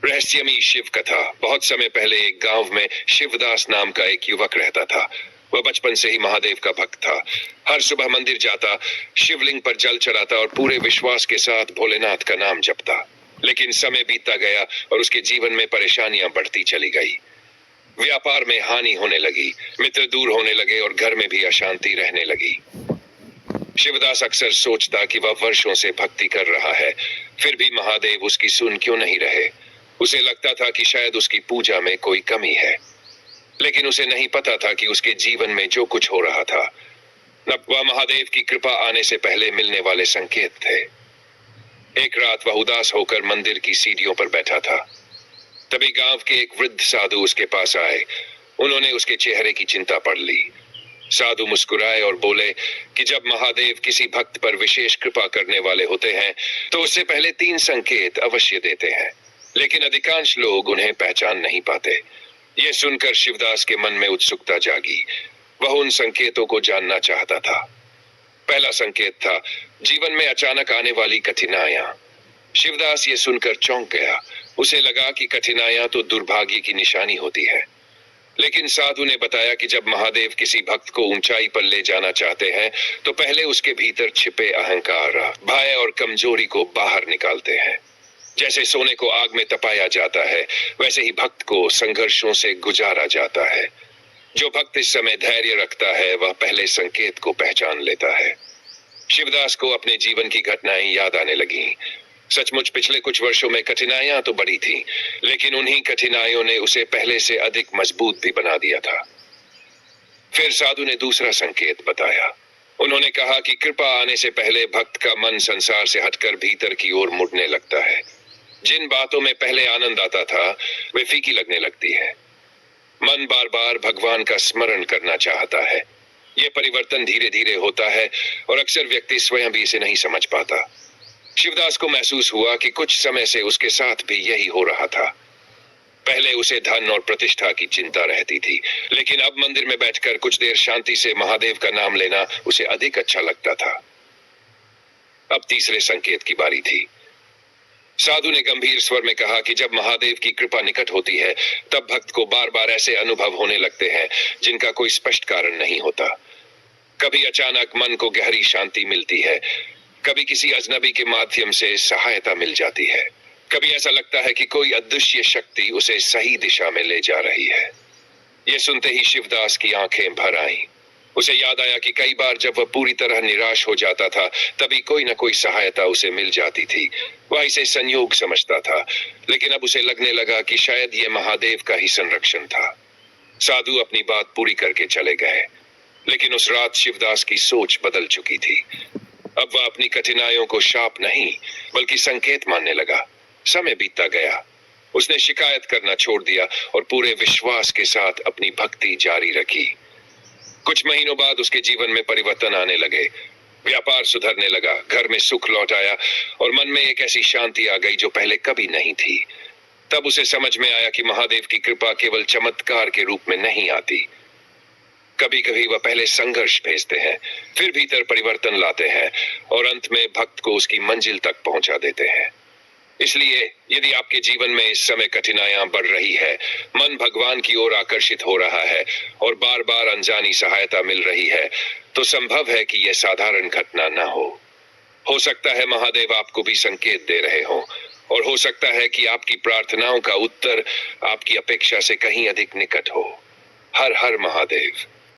रहस्यमयी शिव कथा। बहुत समय पहले एक गांव में शिवदास नाम का एक युवक रहता था। वह बचपन से ही महादेव का भक्त था। हर सुबह मंदिर जाता, शिवलिंग पर जल चढ़ाता और पूरे विश्वास के साथ भोलेनाथ का नाम जपता। लेकिन समय बीतता गया और उसके जीवन में परेशानियां बढ़ती चली गई। व्यापार में हानि होने लगी, मित्र दूर होने लगे और घर में भी अशांति रहने लगी। शिवदास अक्सर सोचता कि वह वर्षों से भक्ति कर रहा है, फिर भी महादेव उसकी सुन क्यों नहीं रहे। उसे लगता था कि शायद उसकी पूजा में कोई कमी है, लेकिन उसे नहीं पता था कि उसके जीवन में जो कुछ हो रहा था वह महादेव की कृपा आने से पहले मिलने वाले संकेत थे। एक रात वह उदास होकर मंदिर की सीढ़ियों पर बैठा था। तभी गांव के एक वृद्ध साधु उसके पास आए। उन्होंने उसके चेहरे की चिंता पढ़ ली। साधु मुस्कुराए और बोले कि जब महादेव किसी भक्त पर विशेष कृपा करने वाले होते हैं तो उससे पहले 3 संकेत अवश्य देते हैं, लेकिन अधिकांश लोग उन्हें पहचान नहीं पाते। यह सुनकर शिवदास के मन में उत्सुकता जागी। वह उन संकेतों को जानना चाहता था। पहला संकेत था जीवन में अचानक आने वाली कठिनाइयां। शिवदास ये सुनकर चौंक गया। उसे लगा कि कठिनाइयां तो दुर्भाग्य की निशानी होती है, लेकिन साधु ने बताया कि जब महादेव किसी भक्त को ऊंचाई पर ले जाना चाहते हैं तो पहले उसके भीतर छिपे अहंकार, भय और कमजोरी को बाहर निकालते हैं। जैसे सोने को आग में तपाया जाता है, वैसे ही भक्त को संघर्षों से गुजारा जाता है। जो भक्त इस समय धैर्य रखता है वह पहले संकेत को पहचान लेता है। शिवदास को अपने जीवन की घटनाएं याद आने लगीं। सचमुच पिछले कुछ वर्षों में कठिनाइयां तो बढ़ी थीं, लेकिन उन्हीं कठिनाइयों ने उसे पहले से अधिक मजबूत भी बना दिया था। फिर साधु ने दूसरा संकेत बताया। उन्होंने कहा कि कृपा आने से पहले भक्त का मन संसार से हटकर भीतर की ओर मुड़ने लगता है। जिन बातों में पहले आनंद आता था वे फीकी लगने लगती है। मन बार बार भगवान का स्मरण करना चाहता है। यह परिवर्तन धीरे धीरे होता है और अक्सर व्यक्ति स्वयं भी इसे नहीं समझ पाता। शिवदास को महसूस हुआ कि कुछ समय से उसके साथ भी यही हो रहा था। पहले उसे धन और प्रतिष्ठा की चिंता रहती थी, लेकिन अब मंदिर में बैठकर कुछ देर शांति से महादेव का नाम लेना उसे अधिक अच्छा लगता था। अब तीसरे संकेत की बारी थी। साधु ने गंभीर स्वर में कहा कि जब महादेव की कृपा निकट होती है तब भक्त को बार बार ऐसे अनुभव होने लगते हैं जिनका कोई स्पष्ट कारण नहीं होता। कभी अचानक मन को गहरी शांति मिलती है, कभी किसी अजनबी के माध्यम से सहायता मिल जाती है, कभी ऐसा लगता है कि कोई अदृश्य शक्ति उसे सही दिशा में ले जा रही है। यह सुनते ही शिवदास की आंखें भर आईं। उसे याद आया कि कई बार जब वह पूरी तरह निराश हो जाता था तभी कोई न कोई सहायता उसे मिल जाती थी। वह इसे संयोग समझता था, लेकिन अब उसे लगने लगा कि शायद यह महादेव का ही संरक्षण था। साधु अपनी बात पूरी करके चले गए, लेकिन उस रात शिवदास की सोच बदल चुकी थी। अब वह अपनी कठिनाइयों को शाप नहीं बल्कि संकेत मानने लगा। समय बीतता गया। उसने शिकायत करना छोड़ दिया और पूरे विश्वास के साथ अपनी भक्ति जारी रखी। कुछ महीनों बाद उसके जीवन में परिवर्तन आने लगे। व्यापार सुधरने लगा, घर में सुख लौट आया और मन में एक ऐसी शांति आ गई जो पहले कभी नहीं थी। तब उसे समझ में आया कि महादेव की कृपा केवल चमत्कार के रूप में नहीं आती। कभी कभी वह पहले संघर्ष भेजते हैं, फिर भीतर परिवर्तन लाते हैं और अंत में भक्त को उसकी मंजिल तक पहुंचा देते हैं। इसलिए यदि आपके जीवन में इस समय कठिनाइयां बढ़ रही है, मन भगवान की ओर आकर्षित हो रहा है और बार बार अनजानी सहायता मिल रही है, तो संभव है कि यह साधारण घटना न हो सकता है महादेव आपको भी संकेत दे रहे हों, और हो सकता है कि आपकी प्रार्थनाओं का उत्तर आपकी अपेक्षा से कहीं अधिक निकट हो। हर हर महादेव।